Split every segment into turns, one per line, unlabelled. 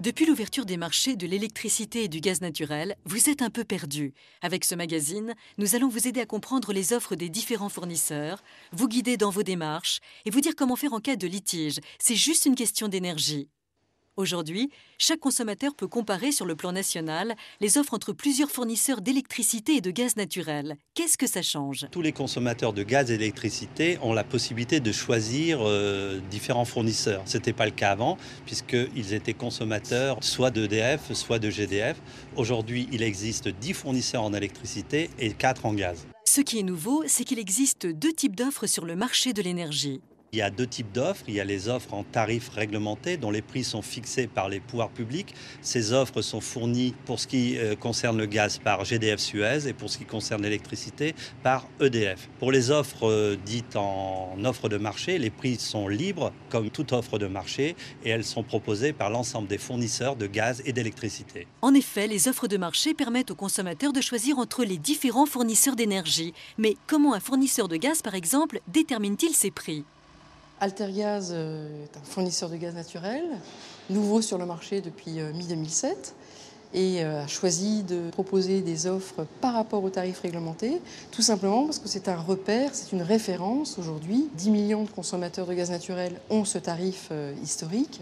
Depuis l'ouverture des marchés de l'électricité et du gaz naturel, vous êtes un peu perdu. Avec ce magazine, nous allons vous aider à comprendre les offres des différents fournisseurs, vous guider dans vos démarches et vous dire comment faire en cas de litige. C'est juste une question d'énergie. Aujourd'hui, chaque consommateur peut comparer sur le plan national les offres entre plusieurs fournisseurs d'électricité et de gaz naturel. Qu'est-ce que ça change?
Tous les consommateurs de gaz et d'électricité ont la possibilité de choisir différents fournisseurs. Ce n'était pas le cas avant, puisqu'ils étaient consommateurs soit d'EDF, soit de GDF. Aujourd'hui, il existe 10 fournisseurs en électricité et 4 en gaz.
Ce qui est nouveau, c'est qu'il existe deux types d'offres sur le marché de l'énergie.
Il y a deux types d'offres. Il y a les offres en tarifs réglementés dont les prix sont fixés par les pouvoirs publics. Ces offres sont fournies pour ce qui concerne le gaz par GDF Suez et pour ce qui concerne l'électricité par EDF. Pour les offres dites en offre de marché, les prix sont libres comme toute offre de marché et elles sont proposées par l'ensemble des fournisseurs de gaz et d'électricité.
En effet, les offres de marché permettent aux consommateurs de choisir entre les différents fournisseurs d'énergie. Mais comment un fournisseur de gaz, par exemple, détermine-t-il ses prix ?
Altergaz est un fournisseur de gaz naturel, nouveau sur le marché depuis mi-2007, et a choisi de proposer des offres par rapport aux tarifs réglementés, tout simplement parce que c'est un repère, c'est une référence aujourd'hui. 10 millions de consommateurs de gaz naturel ont ce tarif historique,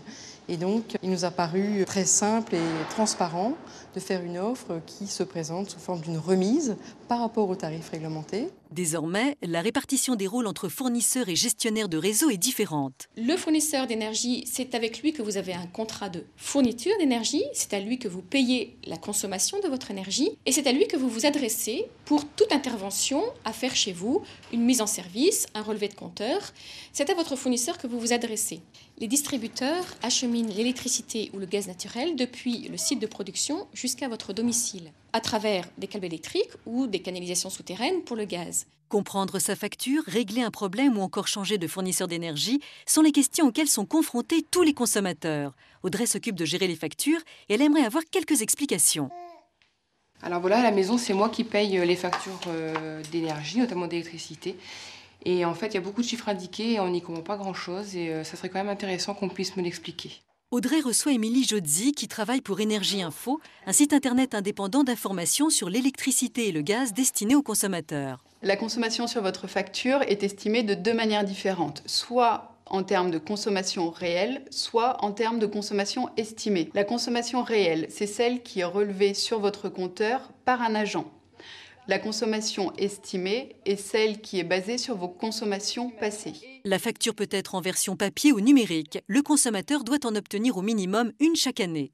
et donc il nous a paru très simple et transparent de faire une offre qui se présente sous forme d'une remise par rapport aux tarifs réglementés.
Désormais, la répartition des rôles entre fournisseurs et gestionnaires de réseau est différente.
Le fournisseur d'énergie, c'est avec lui que vous avez un contrat de fourniture d'énergie, c'est à lui que vous payez la consommation de votre énergie et c'est à lui que vous vous adressez pour toute intervention à faire chez vous, une mise en service, un relevé de compteur. C'est à votre fournisseur que vous vous adressez. Les distributeurs acheminent l'électricité ou le gaz naturel depuis le site de production jusqu'à votre domicile, à travers des câbles électriques ou des canalisations souterraines pour le gaz.
Comprendre sa facture, régler un problème ou encore changer de fournisseur d'énergie sont les questions auxquelles sont confrontés tous les consommateurs. Audrey s'occupe de gérer les factures et elle aimerait avoir quelques explications.
Alors voilà, à la maison, c'est moi qui paye les factures d'énergie, notamment d'électricité. Et en fait, il y a beaucoup de chiffres indiqués et on n'y comprend pas grand-chose. Et ça serait quand même intéressant qu'on puisse me l'expliquer.
Audrey reçoit Émilie Jodzi qui travaille pour Énergie Info, un site internet indépendant d'information sur l'électricité et le gaz destiné aux consommateurs.
La consommation sur votre facture est estimée de deux manières différentes, soit en termes de consommation réelle, soit en termes de consommation estimée. La consommation réelle, c'est celle qui est relevée sur votre compteur par un agent. La consommation estimée est celle qui est basée sur vos consommations passées.
La facture peut être en version papier ou numérique. Le consommateur doit en obtenir au minimum une chaque année.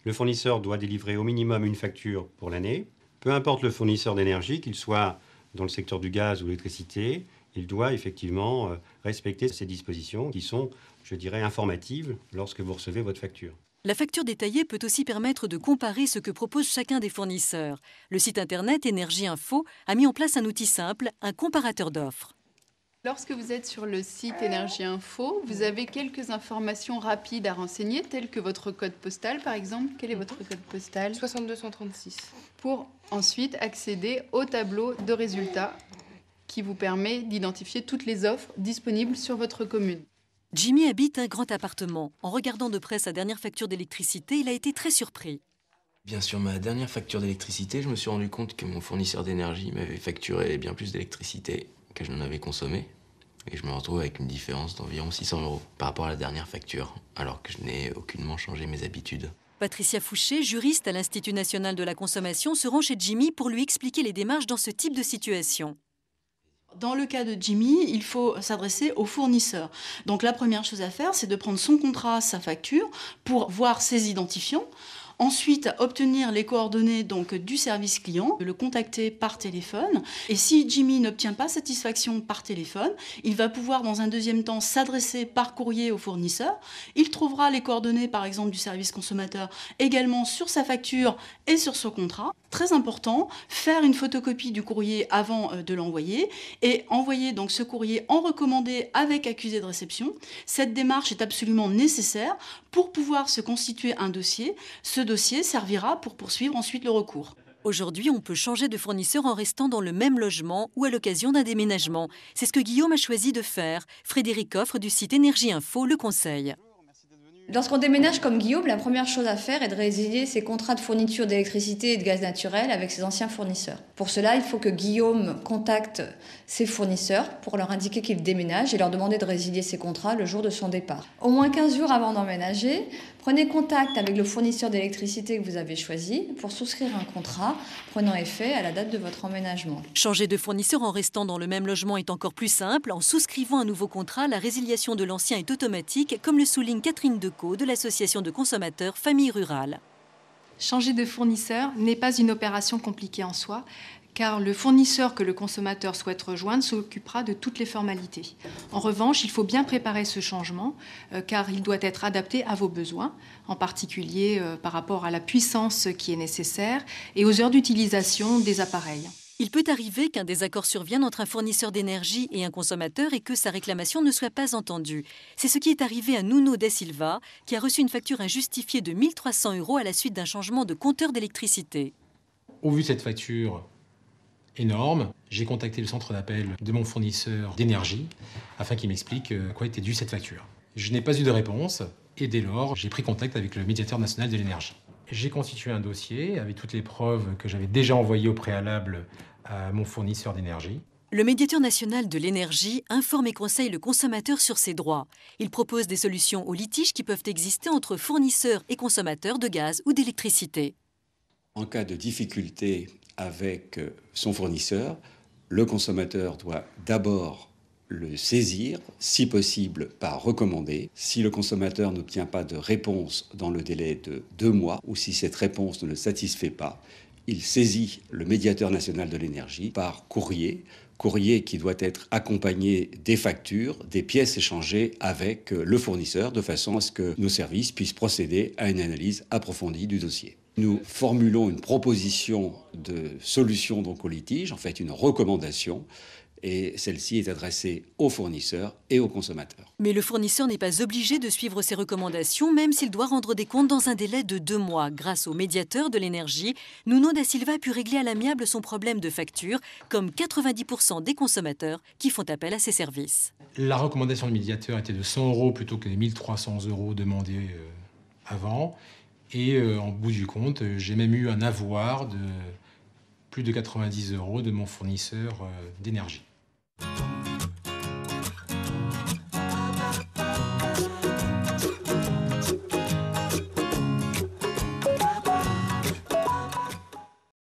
Le fournisseur doit délivrer au minimum une facture pour l'année. Peu importe le fournisseur d'énergie, qu'il soit dans le secteur du gaz ou de l'électricité, il doit effectivement respecter ces dispositions qui sont, je dirais, informatives lorsque vous recevez votre facture.
La facture détaillée peut aussi permettre de comparer ce que propose chacun des fournisseurs. Le site internet Énergie Info a mis en place un outil simple, un comparateur d'offres.
Lorsque vous êtes sur le site Énergie Info, vous avez quelques informations rapides à renseigner, telles que votre code postal, par exemple. Quel est votre code postal ?
6236.
Pour ensuite accéder au tableau de résultats qui vous permet d'identifier toutes les offres disponibles sur votre commune.
Jimmy habite un grand appartement. En regardant de près sa dernière facture d'électricité, il a été très surpris.
Bien sûr, ma dernière facture d'électricité, je me suis rendu compte que mon fournisseur d'énergie m'avait facturé bien plus d'électricité que je n'en avais consommé. Et je me retrouve avec une différence d'environ 600 € par rapport à la dernière facture, alors que je n'ai aucunement changé mes habitudes.
Patricia Fouché, juriste à l'Institut national de la consommation, se rend chez Jimmy pour lui expliquer les démarches dans ce type de situation.
Dans le cas de Jimmy, il faut s'adresser au fournisseur. Donc la première chose à faire, c'est de prendre son contrat, sa facture, pour voir ses identifiants. Ensuite, obtenir les coordonnées donc, du service client, le contacter par téléphone. Et si Jimmy n'obtient pas satisfaction par téléphone, il va pouvoir dans un deuxième temps s'adresser par courrier au fournisseur. Il trouvera les coordonnées par exemple du service consommateur également sur sa facture et sur son contrat. Très important, faire une photocopie du courrier avant de l'envoyer et envoyer donc ce courrier en recommandé avec accusé de réception. Cette démarche est absolument nécessaire pour pouvoir se constituer un dossier. Ce dossier servira pour poursuivre ensuite le recours.
Aujourd'hui, on peut changer de fournisseur en restant dans le même logement ou à l'occasion d'un déménagement. C'est ce que Guillaume a choisi de faire. Frédéric Offre du site Énergie Info le conseille.
Lorsqu'on déménage comme Guillaume, la première chose à faire est de résilier ses contrats de fourniture d'électricité et de gaz naturel avec ses anciens fournisseurs. Pour cela, il faut que Guillaume contacte ses fournisseurs pour leur indiquer qu'il déménage et leur demander de résilier ses contrats le jour de son départ. Au moins 15 jours avant d'emménager, prenez contact avec le fournisseur d'électricité que vous avez choisi pour souscrire un contrat prenant effet à la date de votre emménagement.
Changer de fournisseur en restant dans le même logement est encore plus simple. En souscrivant un nouveau contrat, la résiliation de l'ancien est automatique, comme le souligne Catherine Decaux de l'association de consommateurs Famille Rurale.
Changer de fournisseur n'est pas une opération compliquée en soi, car le fournisseur que le consommateur souhaite rejoindre s'occupera de toutes les formalités. En revanche, il faut bien préparer ce changement, car il doit être adapté à vos besoins, en particulier par rapport à la puissance qui est nécessaire et aux heures d'utilisation des appareils.
Il peut arriver qu'un désaccord survienne entre un fournisseur d'énergie et un consommateur et que sa réclamation ne soit pas entendue. C'est ce qui est arrivé à Nuno Da Silva, qui a reçu une facture injustifiée de 1 300 € à la suite d'un changement de compteur d'électricité.
Au vu de cette facture énorme, j'ai contacté le centre d'appel de mon fournisseur d'énergie afin qu'il m'explique à quoi était due cette facture. Je n'ai pas eu de réponse et dès lors, j'ai pris contact avec le médiateur national de l'énergie. J'ai constitué un dossier avec toutes les preuves que j'avais déjà envoyées au préalable à mon fournisseur d'énergie.
Le médiateur national de l'énergie informe et conseille le consommateur sur ses droits. Il propose des solutions aux litiges qui peuvent exister entre fournisseurs et consommateurs de gaz ou d'électricité.
En cas de difficulté avec son fournisseur, le consommateur doit d'abord le saisir, si possible par recommandé. Si le consommateur n'obtient pas de réponse dans le délai de 2 mois, ou si cette réponse ne le satisfait pas, il saisit le médiateur national de l'énergie par courrier qui doit être accompagné des factures, des pièces échangées avec le fournisseur, de façon à ce que nos services puissent procéder à une analyse approfondie du dossier. Nous formulons une proposition de solution donc au litige, en fait une recommandation, et celle-ci est adressée aux fournisseurs et aux consommateurs.
Mais le fournisseur n'est pas obligé de suivre ces recommandations, même s'il doit rendre des comptes dans un délai de 2 mois. Grâce au médiateur de l'énergie, Nuno Da Silva a pu régler à l'amiable son problème de facture, comme 90% des consommateurs qui font appel à ses services.
La recommandation du médiateur était de 100 € plutôt que les 1 300 € demandés avant. Et en bout du compte, j'ai même eu un avoir de plus de 90 € de mon fournisseur d'énergie.